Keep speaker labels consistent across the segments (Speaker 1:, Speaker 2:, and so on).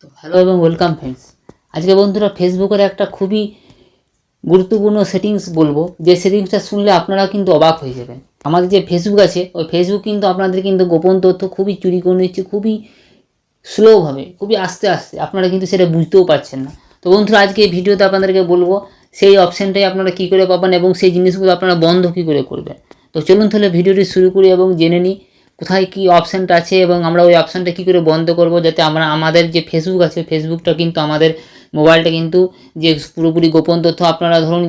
Speaker 1: তো হ্যালো এবং welcome friends. আজকে বন্ধুরা ফেসবুকের একটা খুবই গুরুত্বপূর্ণ সেটিংস বলবো, যে সেটিংসটা শুনলে আপনারা কিন্তু অবাক হয়ে যাবেন। আমাদের যে ফেসবুক আছে, ওই ফেসবুক কিন্তু আপনাদের কিন্তু গোপন তথ্য খুবই চুরি করে নিচ্ছে, খুবই স্লোভাবে, খুবই আস্তে আস্তে। আপনারা কিন্তু সেটা বুঝতেও পারছেন না। তো বন্ধুরা, আজকে এই ভিডিওতে আপনাদেরকে বলবো সেই অপশানটাই আপনারা কী করে পাবেন এবং সেই জিনিসগুলো আপনারা বন্ধ কী করে করবেন। তো চলুন তাহলে ভিডিওটি শুরু করি এবং জেনে নিই কোথায় কী অপশানটা আছে এবং আমরা ওই অপশানটা কী করে বন্ধ করব, যাতে আমরা আমাদের যে ফেসবুক আছে, ফেসবুকটা কিন্তু আমাদের মোবাইলটা কিন্তু যে পুরোপুরি গোপন তথ্য, আপনারা ধরুন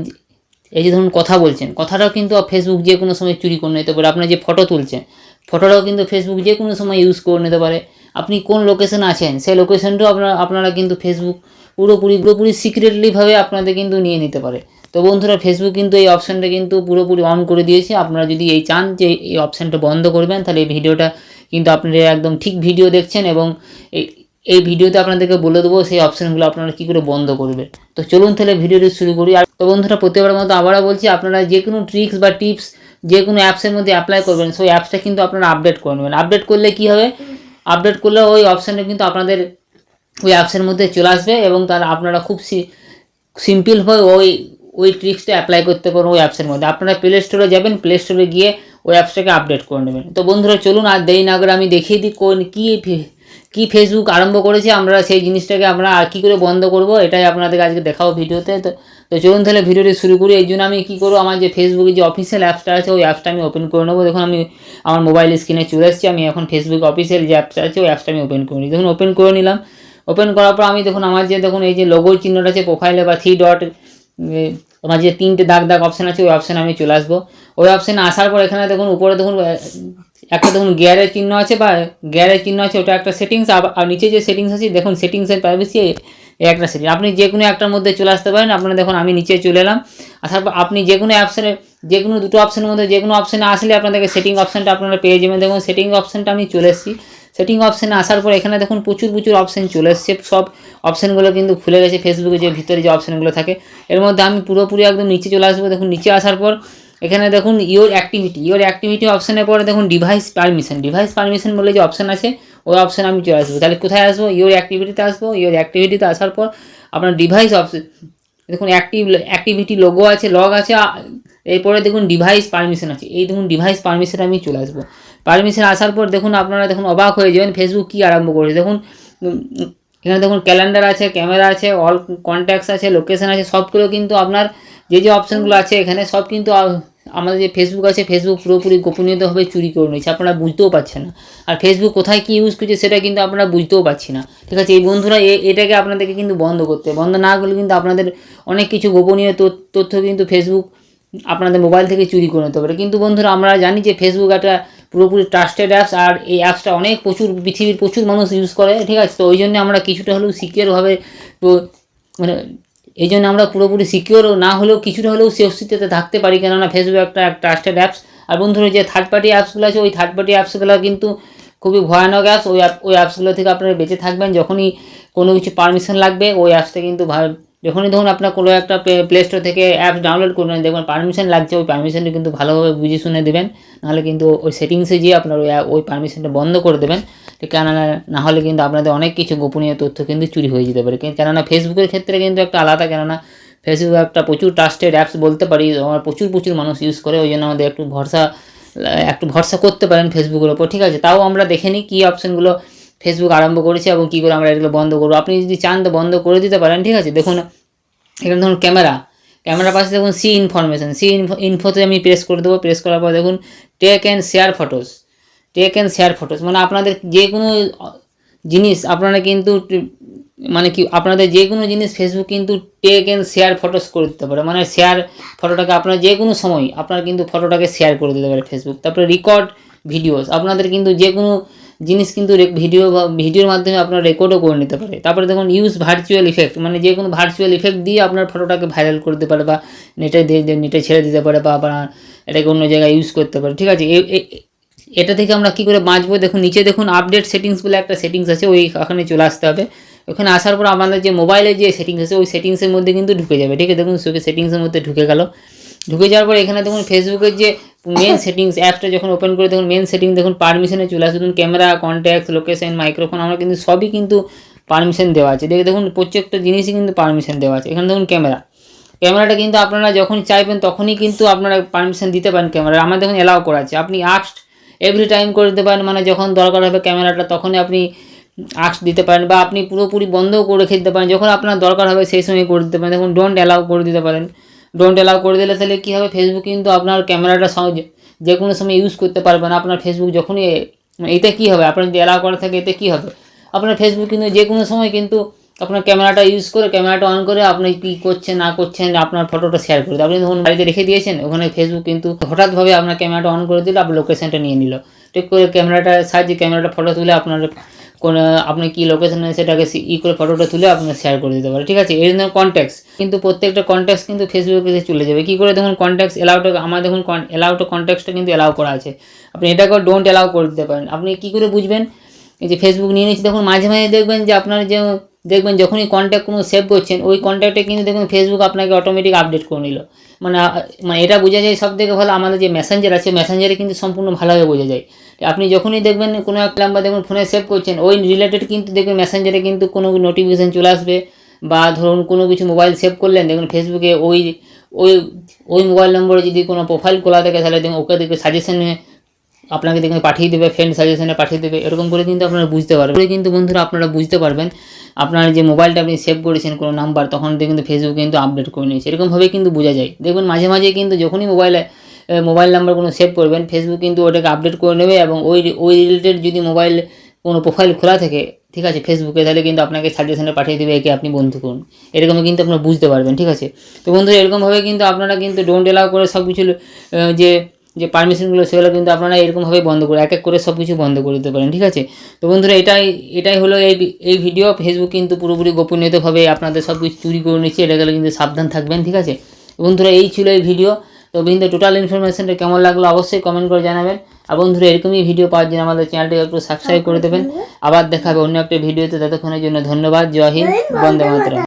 Speaker 1: এই যে ধরুন কথা বলছেন, কথাটাও কিন্তু ফেসবুক যে কোনো সময় চুরি করে নিতে পারে। আপনার যে ফটো তুলছেন, ফটোটাও কিন্তু ফেসবুক যে কোনো সময় ইউজ করে নিতে পারে। আপনি কোন লোকেশনে আছেন সেই লোকেশনটাও আপনারা কিন্তু ফেসবুক পুরোপুরি সিক্রেটলিভাবে আপনাদের কিন্তু নিয়ে নিতে পারে। তো বন্ধুরা, ফেসবুক কিন্তু এই অপশানটা কিন্তু পুরোপুরি অন করে দিয়েছে। আপনারা যদি এই চান যে এই অপশানটা বন্ধ করবেন, তাহলে এই ভিডিওটা কিন্তু আপনারা একদম ঠিক ভিডিও দেখছেন এবং এই ভিডিওতে আপনাদেরকে বলে দেবো সেই অপশানগুলো আপনারা কী করে বন্ধ করবেন। তো চলুন তাহলে ভিডিওটি শুরু করি। আর তো বন্ধুরা, প্রত্যেকবার মতো আবারও বলছি, আপনারা যে কোনো ট্রিক্স বা টিপস যে কোনো অ্যাপসের মধ্যে অ্যাপ্লাই করবেন, সেই অ্যাপসটা কিন্তু আপনারা আপডেট করে নেবেন। আপডেট করলে কী হবে, আপডেট করলে ওই অপশানটা কিন্তু আপনাদের ওই অ্যাপসের মধ্যে চলে আসবে এবং তারা আপনারা খুব সিম্পলভাবে ওই ট্রিক্সটা অ্যাপ্লাই করতে পারবেন ওই অ্যাপসের মধ্যে। আপনারা প্লে স্টোরে যাবেন, প্লে স্টোরে গিয়ে ওই অ্যাপসটাকে আপডেট করে নেবেন। তো বন্ধুরা চলুন, আর দেরি না করে আমি দেখিয়ে দিই কী ফেসবুক আরম্ভ করেছে, আমরা সেই জিনিসটাকে আমরা আর কী করে বন্ধ করব, এটাই আপনাদেরকে আজকে দেখাবো ভিডিওতে। তো চলুন তাহলে ভিডিওটি শুরু করি। এই জন্য আমি কী করবো, আমার যে ফেসবুকের যে অফিসিয়াল অ্যাপসটা আছে ওই অ্যাপসটা আমি ওপেন করে নেবো। দেখুন আমি আমার মোবাইল স্ক্রিনে চলে এসেছি। আমি এখন ফেসবুক অফিসিয়াল যে অ্যাপসটা আছে ওই অ্যাপসটা আমি ওপেন করে নিই। দেখুন ওপেন করে নিলাম। ওপেন করার পর আমি দেখুন আমার যে দেখুন এই যে লোগোর চিহ্নটা আছে প্রোফাইলে বা 3 ডট, আমার যে 3টে দাগ অপশান আছে ওই অপশানে আমি চলে আসবো। ওই অপশানে আসার পর এখানে দেখুন উপরে দেখুন একটা দেখুন গিয়ারের চিহ্ন আছে বা গিয়ারের চিহ্ন আছে, ওটা একটা সেটিংস। আর নিচে যে সেটিংস আছে দেখুন সেটিংসের প্রাইভেসি, একটা সেটিং। আপনি যে কোনো একটার মধ্যে চলে আসতে পারেন। আপনারা দেখুন আমি নিচে চলে এলাম। আসার পর আপনি যে কোনো অ্যাপসের যে কোনো দুটো অপশানের মধ্যে যে কোনো অপশানে আসলে আপনাদেরকে সেটিং অপশানটা আপনারা পেয়ে যাবেন। দেখুন সেটিং অপশানটা আমি চলে এসেছি। সেটিং অপশানে আসার পর এখানে দেখুন প্রচুর অপশান চলে এসছে। সব অপশানগুলো কিন্তু খুলে গেছে। ফেসবুকে যে ভিতরে যে অপশানগুলো থাকে এর মধ্যে আমি পুরোপুরি একদম নিচে চলে আসবো। দেখুন নিচে আসার পর এখানে দেখুন ইওর অ্যাক্টিভিটি অপশানের পরে দেখুন ডিভাইস পারমিশন বলে যে অপশান আছে ওই অপশানে আমি চলে আসবো। তাহলে কোথায় আসবো, ইওর অ্যাক্টিভিটিতে আসবো। ইওর অ্যাক্টিভিটিতে আসার পর আপনার ডিভাইস অপশান দেখুন অ্যাক্টিভিটি লোগো আছে, লগ আছে, এরপরে দেখুন ডিভাইস পারমিশন আছে। এই দেখুন ডিভাইস পারমিশনে আমি চলে আসবো। পারমিশন আসার পর দেখুন আপনারা দেখুন অবাক হয়ে যাবেন ফেসবুক কী আরম্ভ করেছে। দেখুন এখানে দেখুন ক্যালেন্ডার আছে, ক্যামেরা আছে, অল কন্ট্যাক্টস আছে, লোকেশান আছে, সবগুলো কিন্তু আপনার যে অপশানগুলো আছে এখানে সব কিন্তু আমাদের যে ফেসবুক আছে ফেসবুক পুরোপুরি গোপনীয়তাভাবে চুরি করে নিয়েছে। আপনারা বুঝতেও পারছেন না। আর ফেসবুক কোথায় কী ইউজ করছে সেটা কিন্তু আপনারা বুঝতেও পারছি না। ঠিক আছে, এই বন্ধুরা এটাকে আপনাদেরকে কিন্তু বন্ধ করতে হবে। বন্ধ না করলে কিন্তু আপনাদের অনেক কিছু গোপনীয় তথ্য কিন্তু ফেসবুক আপনাদের মোবাইল থেকে চুরি করে নিতে পারে। কিন্তু বন্ধুরা আমরা জানি যে ফেসবুক একটা পুরোপুরি ট্রাস্টেড অ্যাপস, আর এই অ্যাপসটা অনেক পৃথিবীর প্রচুর মানুষ ইউজ করে। ঠিক আছে, তো ওই জন্য আমরা কিছুটা হলেও সিকিওরভাবে, মানে এই জন্য আমরা পুরোপুরি সিকিওর না হলেও কিছুটা হলেও সেফটিতে থাকতে পারি, কেননা ফেসবুক একটা ট্রাস্টেড অ্যাপস। আর বন্ধুরা যে থার্ড পার্টি অ্যাপসগুলো আছে ওই থার্ড পার্টি অ্যাপসগুলো কিন্তু খুবই ভয়ানক অ্যাপস। ওই অ্যাপসগুলো থেকে আপনারা বেঁচে থাকবেন। যখনই কোনো কিছু পারমিশন লাগবে ওই অ্যাপসটা কিন্তু যখনই ধরুন আপনার কোনো একটা প্লে স্টোর থেকে অ্যাপস ডাউনলোড করবেন, দেখবেন পারমিশন লাগছে, ওই পারমিশনটা কিন্তু ভালোভাবে বুঝে শুনে দেবেন। নাহলে কিন্তু ওই সেটিংসে গিয়ে আপনার ওই পারমিশনটা বন্ধ করে দেবেন। কেননা না হলে কিন্তু আপনাদের অনেক কিছু গোপনীয় তথ্য কিন্তু চুরি হয়ে যেতে পারে। কেননা ফেসবুকের ক্ষেত্রে কিন্তু একটা আলাদা, কেননা ফেসবুক একটা প্রচুর ট্রাস্টেড অ্যাপস বলতে পারি। আমার প্রচুর মানুষ ইউজ করে, ওই জন্য আমাদের একটু ভরসা করতে পারেন ফেসবুকের ওপর। ঠিক আছে, তাও আমরা দেখে নিই কী অপশানগুলো ফেসবুক আরম্ভ করেছে এবং কী করে আমরা এগুলো বন্ধ করবো। আপনি যদি চান তো বন্ধ করে দিতে পারেন। ঠিক আছে, দেখুন এখানে ধরুন ক্যামেরা পাশে দেখুন ইনফোতে আমি প্রেস করে দেবো। প্রেস করার পর দেখুন টেক অ্যান্ড শেয়ার ফটোস, মানে আপনাদের যে কোনো জিনিস আপনারা কিন্তু আপনাদের যে কোনো জিনিস ফেসবুক কিন্তু টেক অ্যান্ড শেয়ার ফটোস করে দিতে পারে। মানে শেয়ার ফটোটাকে আপনার যে কোনো সময় আপনার কিন্তু ফটোটাকে শেয়ার করে দিতে পারে ফেসবুক। তারপরে রেকর্ড ভিডিওস, আপনাদের কিন্তু যে কোনো জিনিস কিন্তু ভিডিওর মাধ্যমে আপনার রেকর্ডও করে নিতে পারে। তারপরে দেখুন ইউজ ভার্চুয়াল ইফেক্ট, মানে যে কোনো ভার্চুয়াল ইফেক্ট দিয়ে আপনার ফটোটাকে ভাইরাল করে দিতে পারে বা নেটে ছেড়ে দিতে পারে বা আপনার এটাকে অন্য জায়গায় ইউজ করতে পারে। ঠিক আছে, এটা থেকে আমরা কী করে বাঁচবো, দেখুন নিচে দেখুন আপডেট সেটিংস বলে একটা সেটিংস আছে, ওখানে চলে আসতে হবে। ওখানে আসার পর আমাদের যে মোবাইলের যে সেটিংস আছে ওই সেটিংসের মধ্যে কিন্তু ঢুকে যাবে। ঠিক আছে, দেখুন সেটিংসের মধ্যে ঢুকে গেল। ঢুকে যাওয়ার পর এখানে দেখুন ফেসবুকের যে মেন সেটিংস অ্যাপটা যখন ওপেন করে দেখুন মেন সেটিং দেখুন পারমিশনে চলে আসবে। দেখুন ক্যামেরা, কন্ট্যাক্ট, লোকেশন, মাইক্রোফোন, আমরা কিন্তু সবই কিন্তু পারমিশন দেওয়া আছে। দেখুন প্রত্যেকটা জিনিসই কিন্তু পারমিশন দেওয়া আছে। এখানে দেখুন ক্যামেরাটা কিন্তু আপনারা যখন চাইবেন তখনই কিন্তু আপনারা পারমিশন দিতে পারেন ক্যামেরা। আমার দেখুন অ্যালাউ করা আছে, আপনি আস্কড এভরি টাইম করে দিতে পারেন, মানে যখন দরকার হবে ক্যামেরাটা তখনই আপনি আস্ক দিতে পারেন, বা আপনি পুরোপুরি বন্ধও করে রেখে দিতে পারেন, যখন আপনার দরকার হবে সেই সময় করে দিতে পারেন। দেখুন ডোন্ট অ্যালাউ করে দিতে পারেন। ডোন্ট অ্যালাউ করে দিলে তাহলে কী হবে, ফেসবুক কিন্তু আপনার ক্যামেরাটা যে কোনো সময় ইউজ করতে পারবেন। আপনার ফেসবুক যখনই এতে কী হবে, আপনার যদি অ্যালাউ করা থাকে এতে কী হবে, আপনার ফেসবুক কিন্তু যে কোনো সময় কিন্তু আপনার ক্যামেরাটা ইউজ করে, ক্যামেরাটা অন করে আপনি কী করছেন না করছেন আপনার ফটোটা শেয়ার করে দেয়। আপনি ধরুন বাড়িতে রেখে দিয়েছেন, ওখানে ফেসবুক কিন্তু হঠাৎভাবে আপনার ক্যামেরাটা অন করে দিল, আপনার লোকেশনটা নিয়ে নিল, ঠিক করে ক্যামেরাটার সাহায্যে ক্যামেরাটা ফটো তুলে আপনার কোন আপনি কী লোকেশনে সেটাকে করে ফটোটা তুলে আপনার শেয়ার করে দিতে পারে, ঠিক আছে। এর জন্য কন্ট্যাক্টস কিন্তু প্রত্যেকটা কন্ট্যাক্টস কিন্তু ফেসবুকে চলে যাবে। কী করে দেখুন কন্ট্যাক্টস অ্যালাউটা, আমার দেখুন অ্যালাউটা কন্ট্যাক্টসটা কিন্তু অ্যালাউ করা আছে, আপনি এটাকেও ডোন্ট অ্যালাউ করে দিতে পারেন। আপনি কী করে বুঝবেন এই যে ফেসবুক নিয়ে নিচ্ছি, দেখুন মাঝে মাঝে দেখবেন যে আপনার যে দেখবেন যখনই কন্ট্যাক্ট কোনো সেভ করছেন ওই কন্ট্যাক্টে কিন্তু দেখুন ফেসবুক আপনাকে অটোমেটিক আপডেট করে নিল। মানে এটা বোঝা যায় সব থেকে ভালো আমাদের যে মেসেঞ্জার আছে, মেসেঞ্জারে কিন্তু সম্পূর্ণ ভালোভাবে বোঝা যায়। আপনি যখনই দেখবেন কোনো একটা নাম্বার দেখুন ফোনে সেভ করছেন, ওই রিলেটেড কিন্তু দেখবেন মেসেঞ্জারে কিন্তু কোনো নোটিফিকেশান চলে আসবে, বা ধরুন কোনো কিছু মোবাইল সেভ করলেন দেখুন ফেসবুকে ওই ওই ওই মোবাইল নম্বরে যদি কোনো প্রোফাইল খোলা থাকে তাহলে দেখুন ওকে দেখে সাজেশনে আপনাকে দেখুন পাঠিয়ে দেবে, ফ্রেন্ড সাজেশনে পাঠিয়ে দেবে, এরকম করে কিন্তু আপনারা বুঝতে পারবেন। কিন্তু বন্ধুরা আপনারা বুঝতে পারবেন আপনার যে মোবাইলটা আপনি সেভ করেছেন কোনো নাম্বার, তখন দেখুন ফেসবুক কিন্তু আপডেট করে নিয়েছে, এরকমভাবে কিন্তু বোঝা যায়। দেখবেন মাঝে মাঝে কিন্তু যখনই মোবাইল নাম্বার কোনো সেভ করবেন ফেসবুক কিন্তু ওটাকে আপডেট করে নেবে, এবং ওই রিলেটেড যদি মোবাইল কোনো প্রোফাইল খোলা থাকে, ঠিক আছে, ফেসবুকে, তাহলে কিন্তু আপনাকে সাজেশনে পাঠিয়ে দেবে একে আপনি বন্ধু করুন, এরকমই কিন্তু আপনারা বুঝতে পারবেন, ঠিক আছে। তো বন্ধুরা এরকমভাবে কিন্তু আপনারা কিন্তু ডোন্ট অ্যালাউ করে সব কিছু যে পারমিশনগুলো সেগুলো কিন্তু আপনারা এরকমভাবে বন্ধ করে এক এক করে সব কিছু বন্ধ করে দিতে পারেন, ঠিক আছে। তো বন্ধুরা এটাই হলো এই ভিডিও। ফেসবুক কিন্তু পুরোপুরি গোপনীয়তাভাবে আপনাদের সব কিছু চুরি করে নিচ্ছে, এটা গেলে কিন্তু সাবধান থাকবেন, ঠিক আছে। বন্ধুরা এই ছিল এই ভিডিও। তো বন্ধুরা টোটাল ইনফরমেশনটা কেমন লাগলো অবশ্যই কমেন্ট করে জানাবেন। আর বন্ধুরা এরকমই ভিডিও পাওয়ার জন্য আমাদের চ্যানেলটাকে একটু সাবস্ক্রাইব করে দেবেন। আবার দেখা হবে অন্য একটা ভিডিওতে, ততক্ষণের জন্য ধন্যবাদ। জয় হিন্দ, বন্দে মাতরম।